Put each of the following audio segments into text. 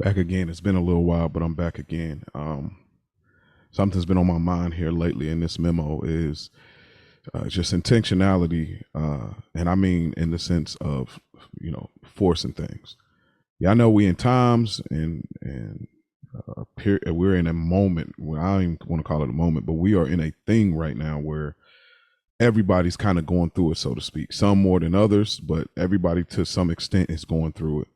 Back again. It's been a little while, but I'm back again. Something's been on my mind here lately, and this memo is just intentionality, and I mean in the sense of forcing things. Yeah, I know we in times and we're in a moment. Well, I don't even want to call it a moment, but we are in a thing right now where everybody's kind of going through it, so to speak. Some more than others, but everybody to some extent is going through it,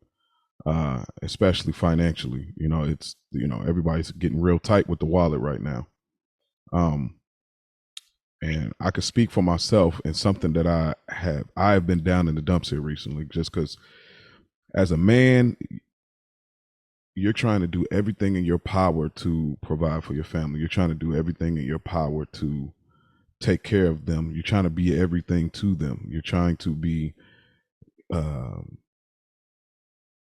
especially financially. It's everybody's getting real tight with the wallet right now. Um, and I could speak for myself and something that I have been down in the dumps here recently, just because as a man, you're trying to do everything in your power to provide for your family. You're trying to do everything in your power to take care of them. You're trying to be everything to them. Um,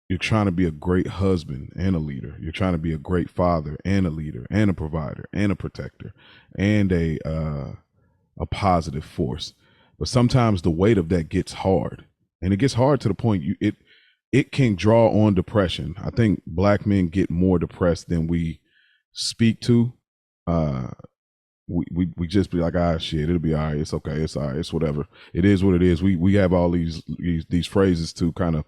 you're trying to be a great husband and a leader. You're trying to be a great father and a leader and a provider and a protector and a positive force. But sometimes the weight of that gets hard, and it gets hard to the point it can draw on depression. I think black men get more depressed than we speak to. Uh, we just be like, shit, it'll be all right. It's okay. It's all right. It's whatever. It is what it is. We have all these phrases to kind of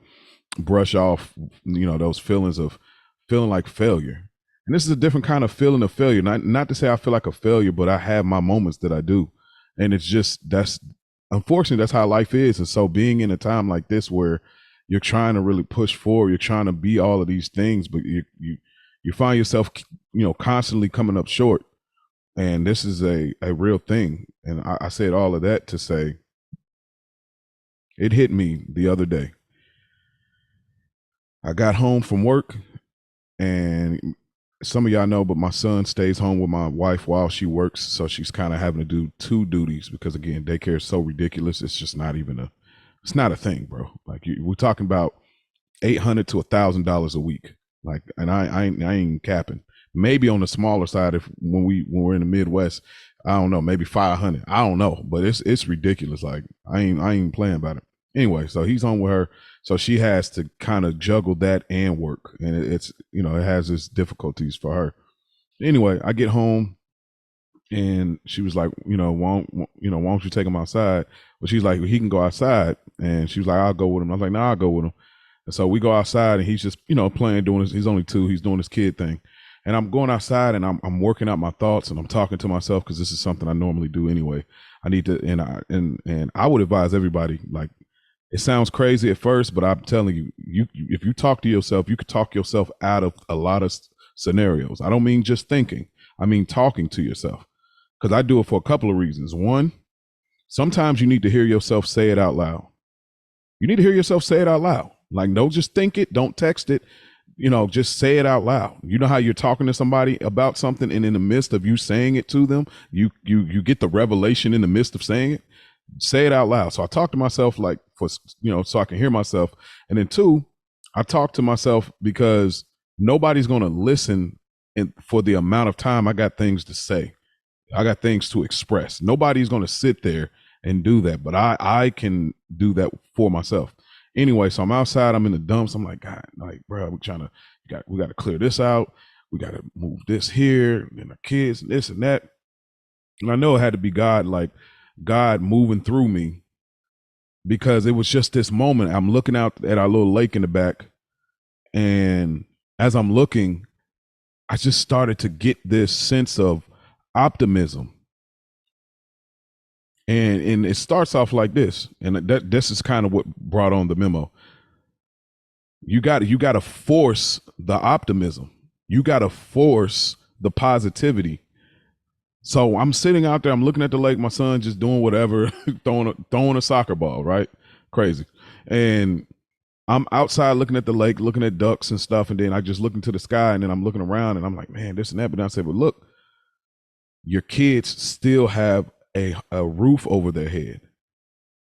brush off, those feelings of feeling like failure. And this is a different kind of feeling of failure. Not to say I feel like a failure, but I have my moments that I do. And it's just, that's unfortunately, that's how life is. And so being in a time like this where you're trying to really push forward, you're trying to be all of these things, but you find yourself, constantly coming up short. And this is a real thing. And I said all of that to say it hit me the other day. I got home from work, and some of y'all know, but my son stays home with my wife while she works. So she's kind of having to do two duties because, again, daycare is so ridiculous. It's just not even it's not a thing, bro. Like we're talking about $800 to $1,000 a week. Like, and I ain't capping. Maybe on the smaller side, if when we're in the Midwest, I don't know, maybe 500. I don't know, but it's ridiculous. Like I ain't playing about it. Anyway, so he's home with her, so she has to kind of juggle that and work, and it's it has its difficulties for her. Anyway, I get home, and she was like, why don't you take him outside? But she's like, he can go outside, and she was like, I'll go with him. I was like, no, I'll go with him. And so we go outside, and he's just playing, doing his. He's only 2. He's doing his kid thing. And I'm going outside and I'm working out my thoughts and I'm talking to myself because this is something I normally do anyway. I need to, and I would advise everybody, like, it sounds crazy at first, but I'm telling you, if you talk to yourself, you could talk yourself out of a lot of scenarios. I don't mean just thinking. I mean talking to yourself, because I do it for a couple of reasons. One, sometimes you need to hear yourself say it out loud. You need to hear yourself say it out loud. Like, don't just think it, don't text it. Just say it out loud. You know how you're talking to somebody about something, and in the midst of you saying it to them, you get the revelation in the midst of saying it. Say it out loud. So I talk to myself, like, so I can hear myself. And then 2, I talk to myself because nobody's going to listen for the amount of time I got things to say. I got things to express. Nobody's going to sit there and do that, but I can do that for myself. Anyway, so I'm outside, I'm in the dumps. I'm like, God, like, bro, we got to clear this out. We got to move this here, and the kids, and this and that. And I know it had to be God, like God moving through me, because it was just this moment. I'm looking out at our little lake in the back, and as I'm looking, I just started to get this sense of optimism. And it starts off like this, and this is kind of what brought on the memo. You got to force the optimism. You got to force the positivity. So I'm sitting out there, I'm looking at the lake, my son just doing whatever, throwing a soccer ball, right? Crazy. And I'm outside looking at the lake, looking at ducks and stuff, and then I just look into the sky, and then I'm looking around, and I'm like, man, this and that. But then I said, but look, your kids still have a roof over their head.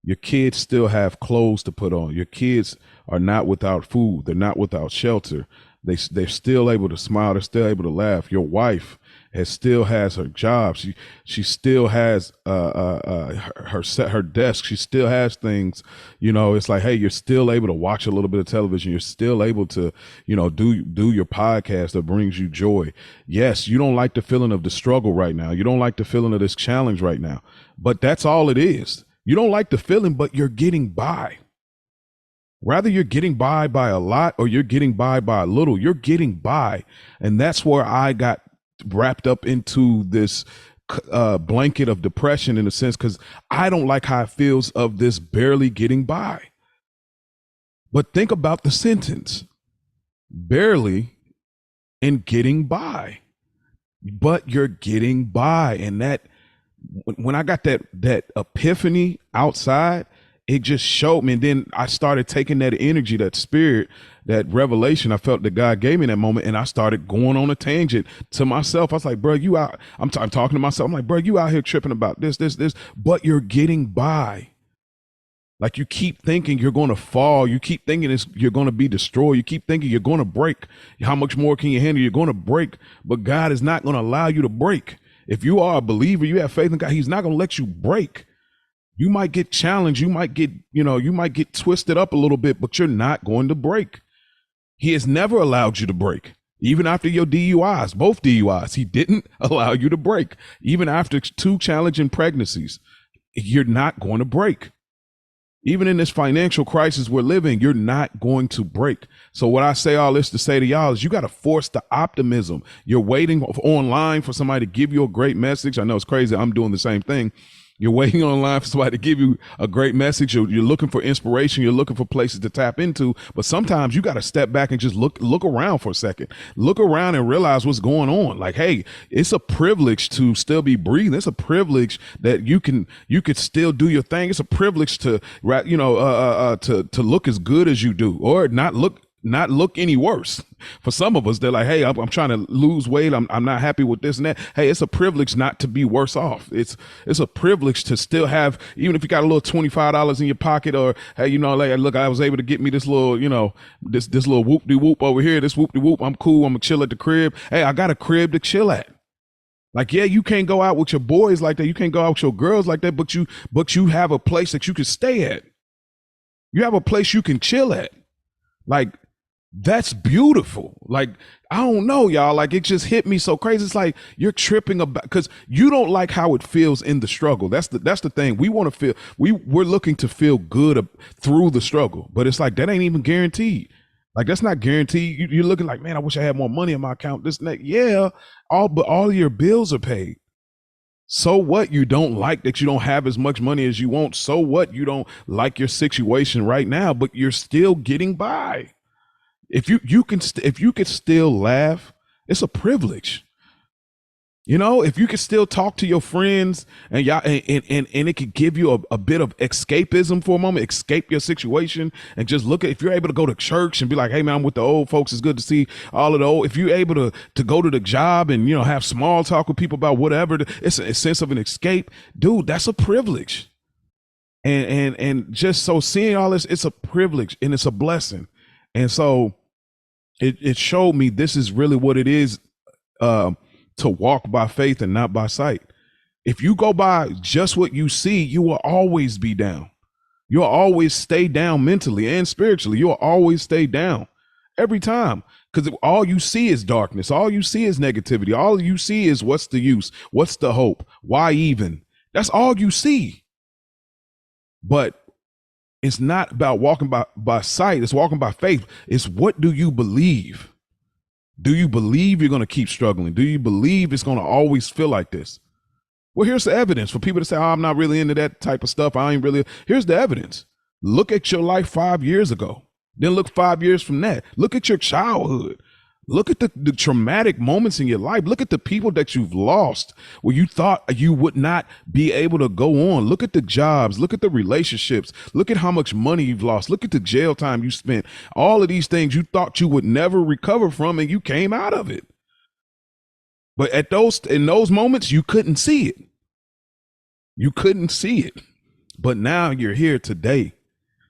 Your kids still have clothes to put on. Your kids are not without food. They're not without shelter. They're still able to smile. They're still able to laugh. Your wife still has her job. She still has her desk. She still has things. You know, it's like, hey, you're still able to watch a little bit of television. You're still able to, you know, do your podcast that brings you joy. Yes, you don't like the feeling of the struggle right now. You don't like the feeling of this challenge right now. But that's all it is. You don't like the feeling, but you're getting by. Rather you're getting by a lot or you're getting by a little, you're getting by. And that's where I got wrapped up into this blanket of depression in a sense, because I don't like how it feels of this barely getting by. But think about the sentence, barely and getting by, but you're getting by. And that, when I got that epiphany outside, it just showed me. And then I started taking that energy, that spirit, that revelation I felt that God gave me in that moment. And I started going on a tangent to myself. I was like, bro, you out. I'm talking to myself. I'm like, bro, you out here tripping about this, but you're getting by. Like, you keep thinking you're going to fall. You keep thinking you're going to be destroyed. You keep thinking you're going to break. How much more can you handle? You're going to break, but God is not going to allow you to break. If you are a believer, you have faith in God, he's not going to let you break. You might get challenged. You might get twisted up a little bit, but you're not going to break. He has never allowed you to break. Even after your DUIs, both DUIs, he didn't allow you to break. Even after 2 challenging pregnancies, you're not going to break. Even in this financial crisis we're living, you're not going to break. So what I say all this to say to y'all is, you got to force the optimism. You're waiting online for somebody to give you a great message. I know it's crazy. I'm doing the same thing. You're waiting online for somebody to give you a great message. You're looking for inspiration. You're looking for places to tap into. But sometimes you got to step back and just look around for a second. Look around and realize what's going on. Like, hey, it's a privilege to still be breathing. It's a privilege that you could still do your thing. It's a privilege to to look as good as you do, or not look any worse. For some of us, they're like, hey, I'm trying to lose weight. I'm not happy with this and that. Hey, it's a privilege not to be worse off. It's a privilege to still have, even if you got a little $25 in your pocket, or, hey, like, look, I was able to get me this little, this little whoop-de-whoop over here, this whoop-de-whoop. I'm cool. I'm gonna chill at the crib. Hey, I got a crib to chill at. Like, yeah, you can't go out with your boys like that. You can't go out with your girls like that, but you have a place that you can stay at. You have a place you can chill at. Like, that's beautiful. Like, I don't know, y'all. Like, it just hit me so crazy. It's like you're tripping about, because you don't like how it feels in the struggle. That's the thing. We want to feel, we're looking to feel good through the struggle, but it's like that ain't even guaranteed. Like, that's not guaranteed. You're looking like, man, I wish I had more money in my account. This and that. Yeah, but all your bills are paid. So what? You don't like that you don't have as much money as you want. So what? You don't like your situation right now, but you're still getting by. If you could still laugh, it's a privilege. If you could still talk to your friends and y'all, and it could give you a bit of escapism for a moment, escape your situation, and just look at, if you're able to go to church and be like, hey man, I'm with the old folks. It's good to see all of the old. If you're able to go to the job and, have small talk with people about whatever, it's a sense of an escape, dude, that's a privilege. And just so seeing all this, it's a privilege and it's a blessing. And so it showed me this is really what it is, to walk by faith and not by sight. If you go by just what you see, you will always be down. You'll always stay down mentally and spiritually. You'll always stay down every time, because all you see is darkness. All you see is negativity. All you see is, what's the use? What's the hope? Why even? That's all you see. But it's not about walking by sight. It's walking by faith. It's, what do you believe? Do you believe you're going to keep struggling? Do you believe it's going to always feel like this? Well, here's the evidence for people to say, oh, I'm not really into that type of stuff. I ain't really. Here's the evidence. Look at your life 5 years ago. Then look 5 years from that. Look at your childhood. Look at the traumatic moments in your life. Look at the people that you've lost where you thought you would not be able to go on. Look at the jobs. Look at the relationships. Look at how much money you've lost. Look at the jail time you spent. All of these things you thought you would never recover from, and you came out of it. But in those moments, you couldn't see it. You couldn't see it. But now you're here today.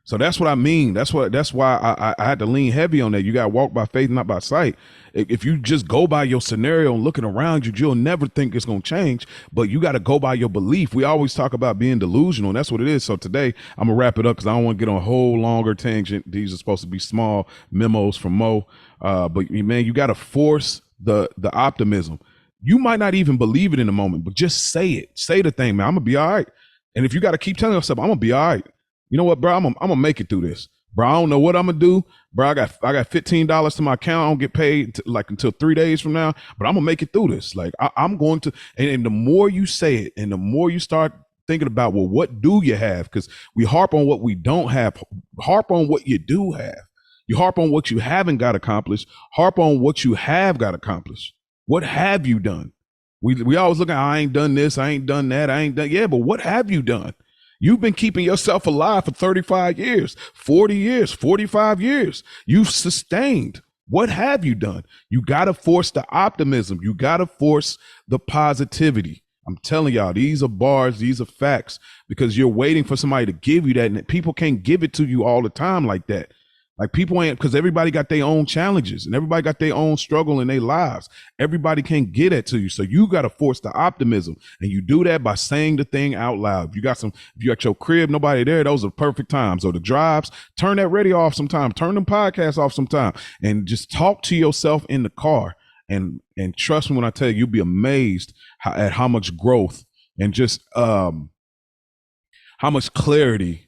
So that's what I mean. That's why I had to lean heavy on that. You got to walk by faith, not by sight. If you just go by your scenario and looking around you, you'll never think it's going to change. But you got to go by your belief. We always talk about being delusional, and that's what it is. So today I'm gonna wrap it up because I don't want to get on a whole longer tangent. These are supposed to be small memos from Mo. But man, you got to force the optimism. You might not even believe it in the moment, but just say it. Say the thing, man. I'm gonna be all right. And if you got to keep telling yourself, I'm gonna be all right. You know what, bro? I'm gonna make it through this, bro. I don't know what I'm gonna do, bro. I got $15 to my account. I don't get paid like until 3 days from now, but I'm gonna make it through this. Like I'm going to. And the more you say it, and the more you start thinking about, well, what do you have? Because we harp on what we don't have. Harp on what you do have. You harp on what you haven't got accomplished. Harp on what you have got accomplished. What have you done? We always look at, I ain't done this, I ain't done that, I ain't done. Yeah, but what have you done? You've been keeping yourself alive for 35 years, 40 years, 45 years. You've sustained. What have you done? You got to force the optimism. You got to force the positivity. I'm telling y'all, these are bars, these are facts, because you're waiting for somebody to give you that, and people can't give it to you all the time like that. Like people ain't, because everybody got their own challenges and everybody got their own struggle in their lives. Everybody can't get it to you. So you got to force the optimism, and you do that by saying the thing out loud. If you got your crib, nobody there, those are perfect times. Or the drives, turn that radio off sometime, turn them podcasts off sometime, and just talk to yourself in the car. And trust me when I tell you, you'll be amazed at how much growth and just how much clarity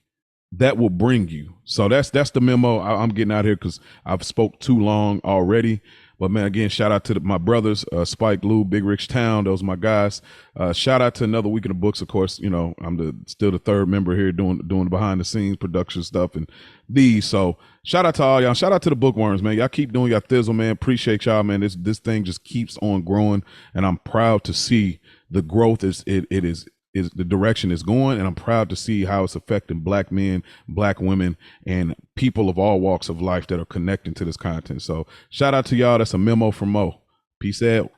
that will bring you. So that's the memo. I'm getting out here because I've spoke too long already. But man, again, shout out to my brothers, Spike, Lou, Big Rich Town. Those are my guys. Shout out to another week in the books. Of course, you know, I'm still the third member here doing the behind the scenes production stuff and these. So shout out to all y'all. Shout out to the bookworms, man. Y'all keep doing your thizzle, man. Appreciate y'all, man. This thing just keeps on growing, and I'm proud to see the growth is the direction it's going, and I'm proud to see how it's affecting Black men, Black women, and people of all walks of life that are connecting to this content. So shout out to y'all. That's a memo from Mo. Peace out.